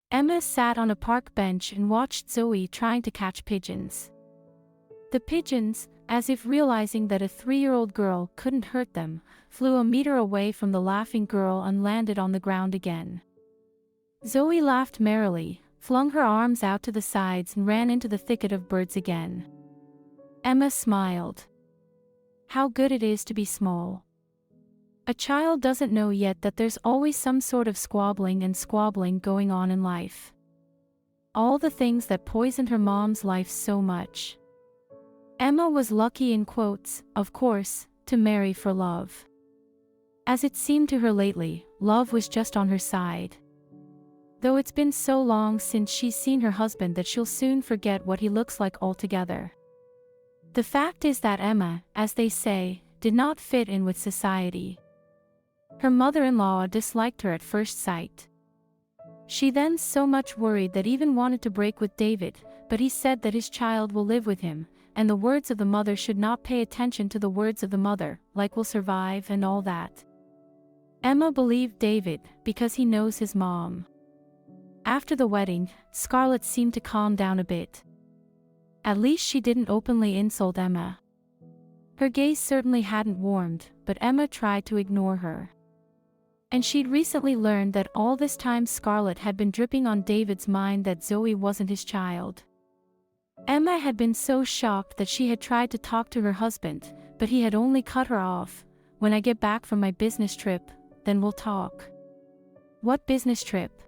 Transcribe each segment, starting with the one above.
Emma sat on a park bench and watched Zoe trying to catch pigeons. The pigeons, as if realizing that a 3-year-old girl couldn't hurt them, flew a meter away from the laughing girl and landed on the ground again. Zoe laughed merrily, flung her arms out to the sides and ran into the thicket of birds again. Emma smiled. How good it is to be small. A child doesn't know yet that there's always some sort of squabbling going on in life. All the things that poisoned her mom's life so much. Emma was lucky in quotes, of course, to marry for love. As it seemed to her lately, love was just on her side. Though it's been so long since she's seen her husband that she'll soon forget what he looks like altogether. The fact is that Emma, as they say, did not fit in with society. Her mother-in-law disliked her at first sight. She then so much worried that even wanted to break with David, but he said that his child will live with him, and the words of the mother should not pay attention to the words of the mother, like will survive and all that. Emma believed David, because he knows his mom. After the wedding, Scarlett seemed to calm down a bit. At least she didn't openly insult Emma. Her gaze certainly hadn't warmed, but Emma tried to ignore her. And she'd recently learned that all this time Scarlett had been dripping on David's mind that Zoe wasn't his child. Emma had been so shocked that she had tried to talk to her husband, but he had only cut her off. When I get back from my business trip, then we'll talk. What business trip?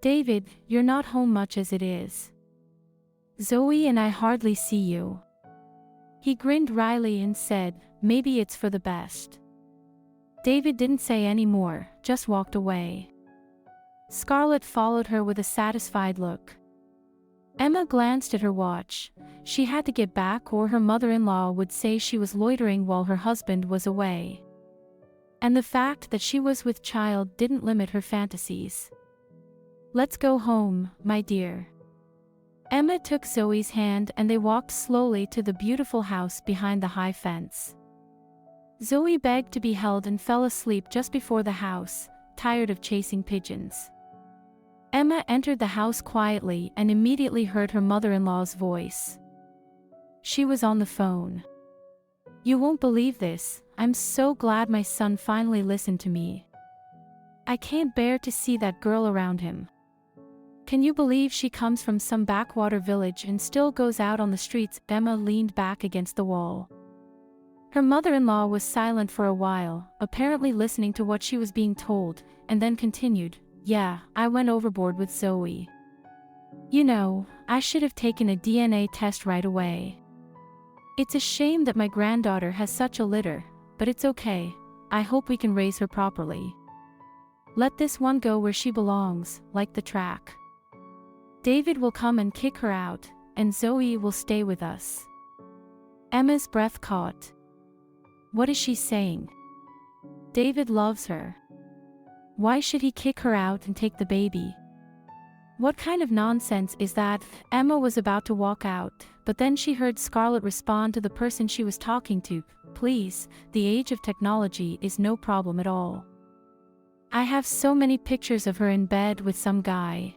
David, you're not home much as it is. Zoe and I hardly see you. He grinned wryly and said, maybe it's for the best. David didn't say any more, just walked away. Scarlett followed her with a satisfied look. Emma glanced at her watch. She had to get back or her mother-in-law would say she was loitering while her husband was away. And the fact that she was with child didn't limit her fantasies. Let's go home, my dear. Emma took Zoe's hand and they walked slowly to the beautiful house behind the high fence. Zoe begged to be held and fell asleep just before the house, tired of chasing pigeons. Emma entered the house quietly and immediately heard her mother-in-law's voice. She was on the phone. You won't believe this, I'm so glad my son finally listened to me. I can't bear to see that girl around him. Can you believe she comes from some backwater village and still goes out on the streets? Emma leaned back against the wall. Her mother-in-law was silent for a while, apparently listening to what she was being told, and then continued, yeah, I went overboard with Zoe. You know, I should have taken a DNA test right away. It's a shame that my granddaughter has such a litter, but it's okay, I hope we can raise her properly. Let this one go where she belongs, like the track. David will come and kick her out, and Zoe will stay with us. Emma's breath caught. What is she saying? David loves her. Why should he kick her out and take the baby? What kind of nonsense is that? Emma was about to walk out, but then she heard Scarlett respond to the person she was talking to, please, the age of technology is no problem at all. I have so many pictures of her in bed with some guy.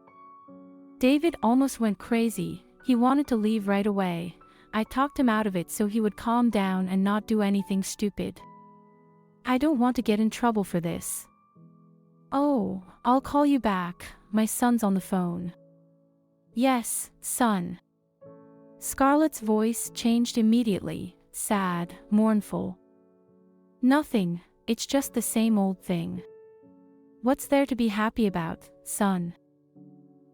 David almost went crazy, he wanted to leave right away. I talked him out of it so he would calm down and not do anything stupid. I don't want to get in trouble for this. Oh, I'll call you back, my son's on the phone. Yes, son. Scarlett's voice changed immediately, sad, mournful. Nothing, it's just the same old thing. What's there to be happy about, son?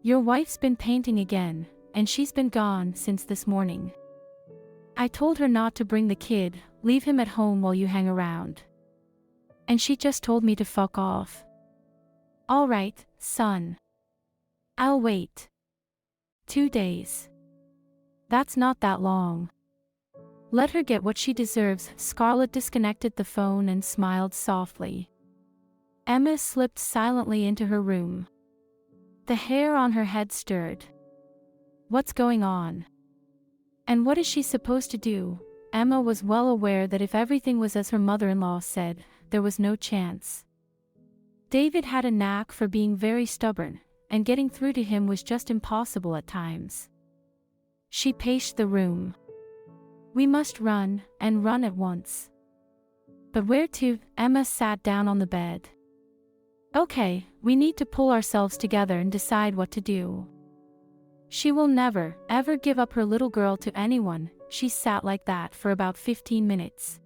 Your wife's been painting again, and she's been gone since this morning. I told her not to bring the kid, leave him at home while you hang around. And she just told me to fuck off. All right, son. I'll wait. 2 days. That's not that long. Let her get what she deserves. Scarlett disconnected the phone and smiled softly. Emma slipped silently into her room. The hair on her head stirred. What's going on? And what is she supposed to do? Emma was well aware that if everything was as her mother-in-law said, there was no chance. David had a knack for being very stubborn, and getting through to him was just impossible at times. She paced the room. "We must run, and run at once." "But where to?" Emma sat down on the bed. "Okay, we need to pull ourselves together and decide what to do." She will never, ever give up her little girl to anyone. She sat like that for about 15 minutes.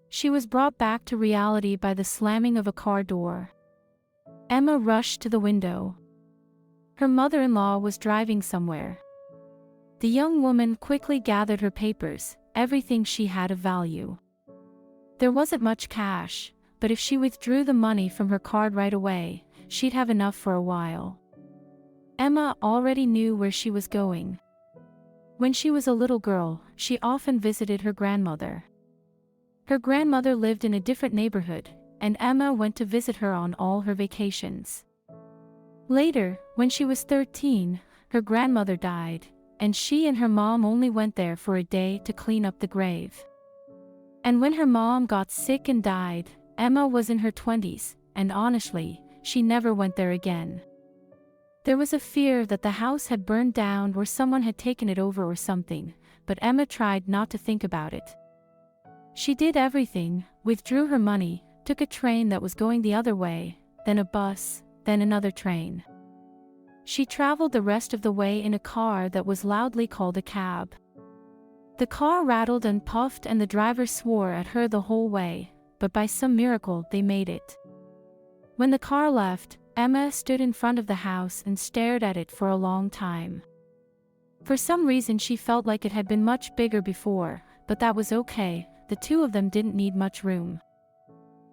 She was brought back to reality by the slamming of a car door. Emma rushed to the window. Her mother-in-law was driving somewhere. The young woman quickly gathered her papers, everything she had of value. There wasn't much cash, but if she withdrew the money from her card right away, she'd have enough for a while. Emma already knew where she was going. When she was a little girl, she often visited her grandmother. Her grandmother lived in a different neighborhood, and Emma went to visit her on all her vacations. Later, when she was 13, her grandmother died, and she and her mom only went there for a day to clean up the grave. And when her mom got sick and died, Emma was in her 20s, and honestly, she never went there again. There was a fear that the house had burned down or someone had taken it over or something, but Emma tried not to think about it. She did everything, withdrew her money, took a train that was going the other way, then a bus, then another train. She traveled the rest of the way in a car that was loudly called a cab. The car rattled and puffed and the driver swore at her the whole way, but by some miracle they made it. When the car left, Emma stood in front of the house and stared at it for a long time. For some reason she felt like it had been much bigger before, but that was okay, the two of them didn't need much room.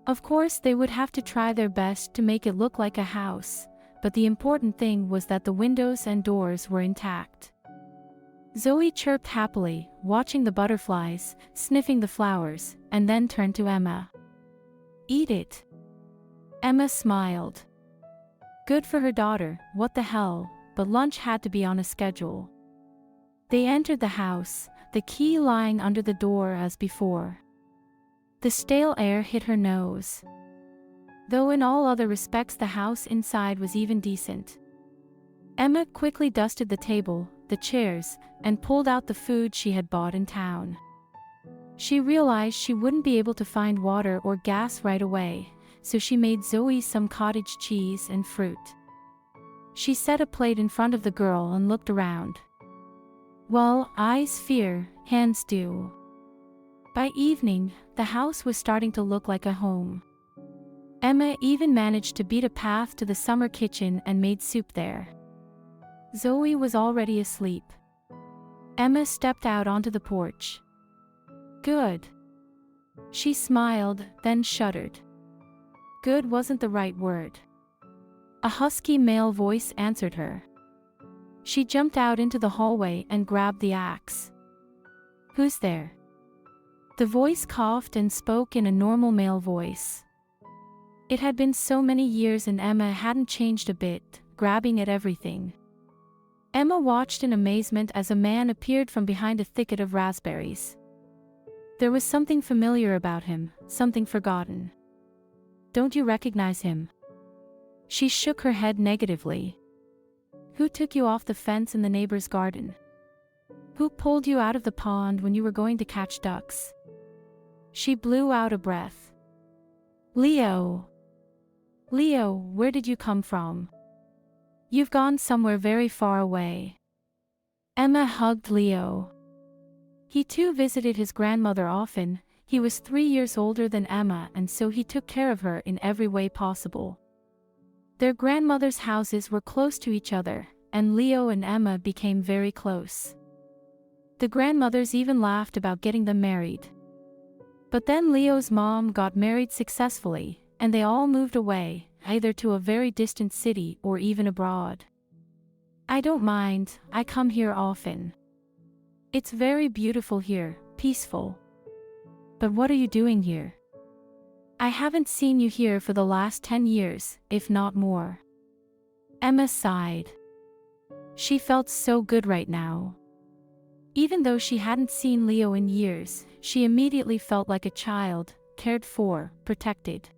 Of course they would have to try their best to make it look like a house, but the important thing was that the windows and doors were intact. Zoe chirped happily, watching the butterflies, sniffing the flowers, and then turned to Emma. "Eat it." Emma smiled. Good for her daughter, what the hell, but lunch had to be on a schedule. They entered the house, the key lying under the door as before. The stale air hit her nose. Though in all other respects the house inside was even decent. Emma quickly dusted the table, the chairs, and pulled out the food she had bought in town. She realized she wouldn't be able to find water or gas right away, so she made Zoe some cottage cheese and fruit. She set a plate in front of the girl and looked around. Well, eyes fear, hands do. By evening, the house was starting to look like a home. Emma even managed to beat a path to the summer kitchen and made soup there. Zoe was already asleep. Emma stepped out onto the porch. Good. She smiled, then shuddered. Good wasn't the right word. A husky male voice answered her. She jumped out into the hallway and grabbed the axe. Who's there? The voice coughed and spoke in a normal male voice. It had been so many years and Emma hadn't changed a bit, grabbing at everything. Emma watched in amazement as a man appeared from behind a thicket of raspberries. There was something familiar about him, something forgotten. Don't you recognize him? She shook her head negatively. Who took you off the fence in the neighbor's garden? Who pulled you out of the pond when you were going to catch ducks? She blew out a breath. Leo. Leo, where did you come from? You've gone somewhere very far away. Emma hugged Leo. He too visited his grandmother often. He was 3 years older than Emma and so he took care of her in every way possible. Their grandmother's houses were close to each other, and Leo and Emma became very close. The grandmothers even laughed about getting them married. But then Leo's mom got married successfully, and they all moved away, either to a very distant city or even abroad. I don't mind, I come here often. It's very beautiful here, peaceful. But what are you doing here? I haven't seen you here for the last 10 years, if not more. Emma sighed. She felt so good right now. Even though she hadn't seen Leo in years, she immediately felt like a child, cared for, protected.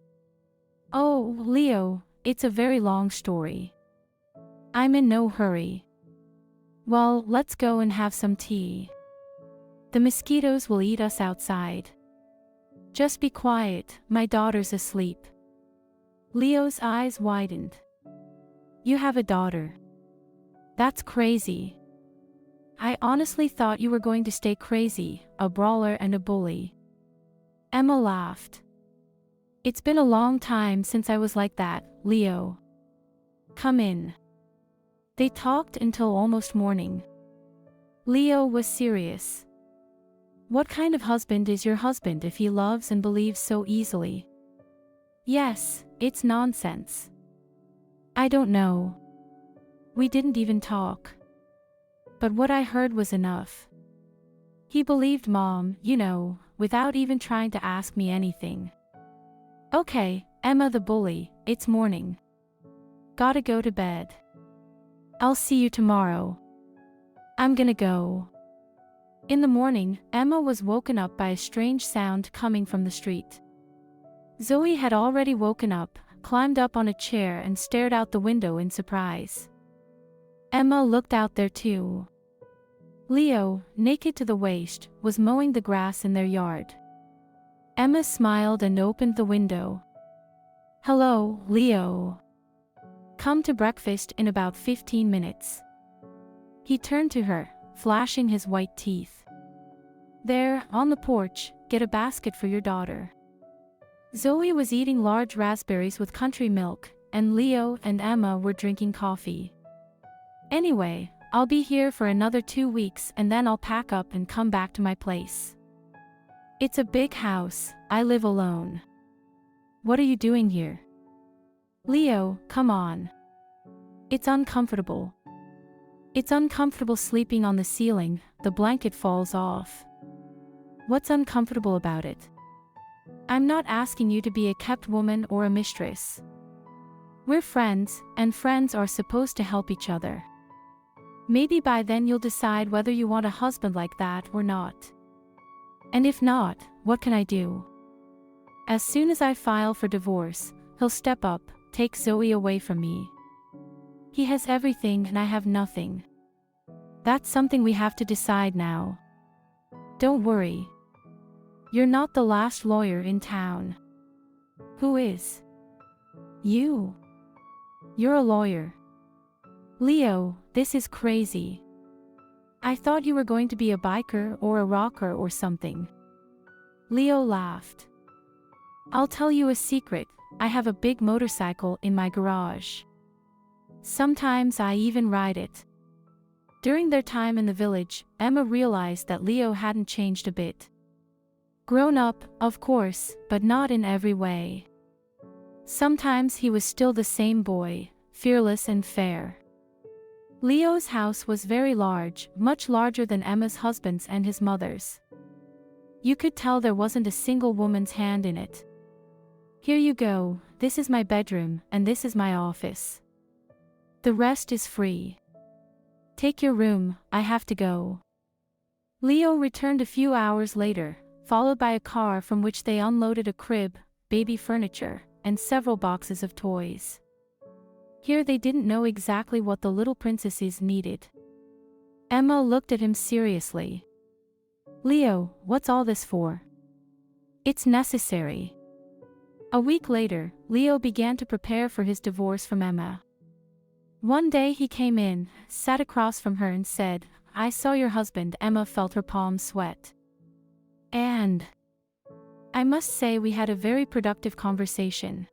Oh, Leo, it's a very long story. I'm in no hurry. Well, let's go and have some tea. The mosquitoes will eat us outside. Just be quiet, my daughter's asleep. Leo's eyes widened. You have a daughter. That's crazy. I honestly thought you were going to stay crazy, a brawler and a bully. Emma laughed. It's been a long time since I was like that, Leo. Come in. They talked until almost morning. Leo was serious. What kind of husband is your husband if he loves and believes so easily? Yes, it's nonsense. I don't know. We didn't even talk. But what I heard was enough. He believed Mom, without even trying to ask me anything. Okay, Emma the bully, it's morning. Gotta go to bed. I'll see you tomorrow. I'm gonna go. In the morning, Emma was woken up by a strange sound coming from the street. Zoe had already woken up, climbed up on a chair and stared out the window in surprise. Emma looked out there too. Leo, naked to the waist, was mowing the grass in their yard. Emma smiled and opened the window. Hello, Leo. Come to breakfast in about 15 minutes. He turned to her, flashing his white teeth. There, on the porch, get a basket for your daughter. Zoe was eating large raspberries with country milk, and Leo and Emma were drinking coffee. Anyway, I'll be here for another 2 weeks and then I'll pack up and come back to my place. It's a big house, I live alone. What are you doing here? Leo, come on. It's uncomfortable. It's uncomfortable sleeping on the ceiling, the blanket falls off. What's uncomfortable about it? I'm not asking you to be a kept woman or a mistress. We're friends, and friends are supposed to help each other. Maybe by then you'll decide whether you want a husband like that or not. And if not, what can I do? As soon as I file for divorce, he'll step up, take Zoe away from me. He has everything and I have nothing. That's something we have to decide now. Don't worry. You're not the last lawyer in town. Who is? You. You're a lawyer. Leo, this is crazy. I thought you were going to be a biker or a rocker or something. Leo laughed. I'll tell you a secret, I have a big motorcycle in my garage. Sometimes I even ride it. During their time in the village, Emma realized that Leo hadn't changed a bit. Grown up, of course, but not in every way. Sometimes he was still the same boy, fearless and fair. Leo's house was very large, much larger than Emma's husband's and his mother's. You could tell there wasn't a single woman's hand in it. Here you go, this is my bedroom, and this is my office. The rest is free. Take your room, I have to go. Leo returned a few hours later, followed by a car from which they unloaded a crib, baby furniture, and several boxes of toys. Here they didn't know exactly what the little princesses needed. Emma looked at him seriously. Leo, what's all this for? It's necessary. A week later, Leo began to prepare for his divorce from Emma. One day he came in, sat across from her and said, I saw your husband. Emma felt her palms sweat. And I must say we had a very productive conversation.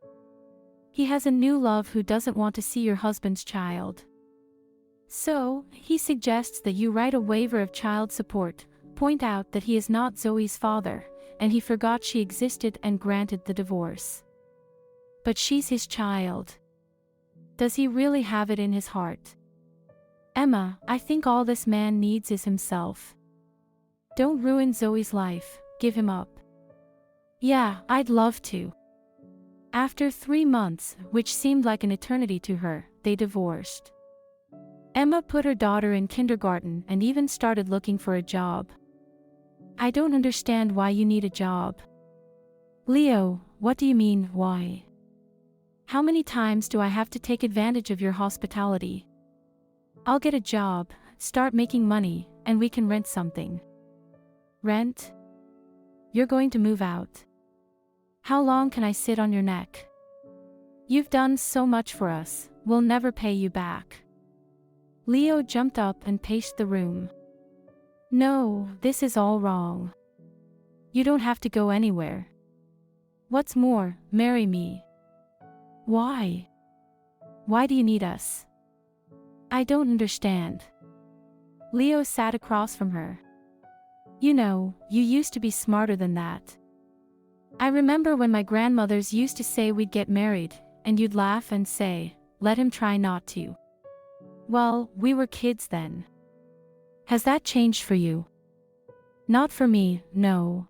He has a new love who doesn't want to see your husband's child. So, he suggests that you write a waiver of child support, point out that he is not Zoe's father, and he forgot she existed and granted the divorce. But she's his child. Does he really have it in his heart? Emma, I think all this man needs is himself. Don't ruin Zoe's life, give him up. Yeah, I'd love to. After 3 months, which seemed like an eternity to her, they divorced. Emma put her daughter in kindergarten and even started looking for a job. I don't understand why you need a job. Leo, what do you mean, why? How many times do I have to take advantage of your hospitality? I'll get a job, start making money, and we can rent something. Rent? You're going to move out. How long can I sit on your neck? You've done so much for us, we'll never pay you back. Leo jumped up and paced the room. No, this is all wrong. You don't have to go anywhere. What's more, marry me. Why? Why do you need us? I don't understand. Leo sat across from her. You know, you used to be smarter than that. I remember when my grandmothers used to say we'd get married, and you'd laugh and say, let him try not to. Well, we were kids then. Has that changed for you? Not for me, no.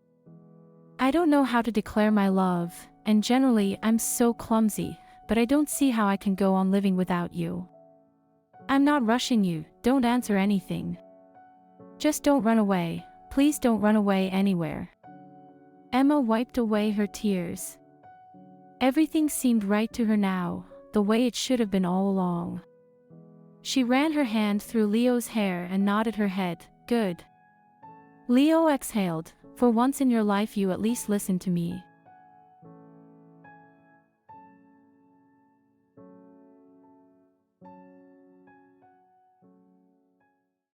I don't know how to declare my love, and generally I'm so clumsy, but I don't see how I can go on living without you. I'm not rushing you, don't answer anything. Just don't run away, please don't run away anywhere. Emma wiped away her tears. Everything seemed right to her now, the way it should have been all along. She ran her hand through Leo's hair and nodded her head, good. Leo exhaled, for once in your life you at least listened to me.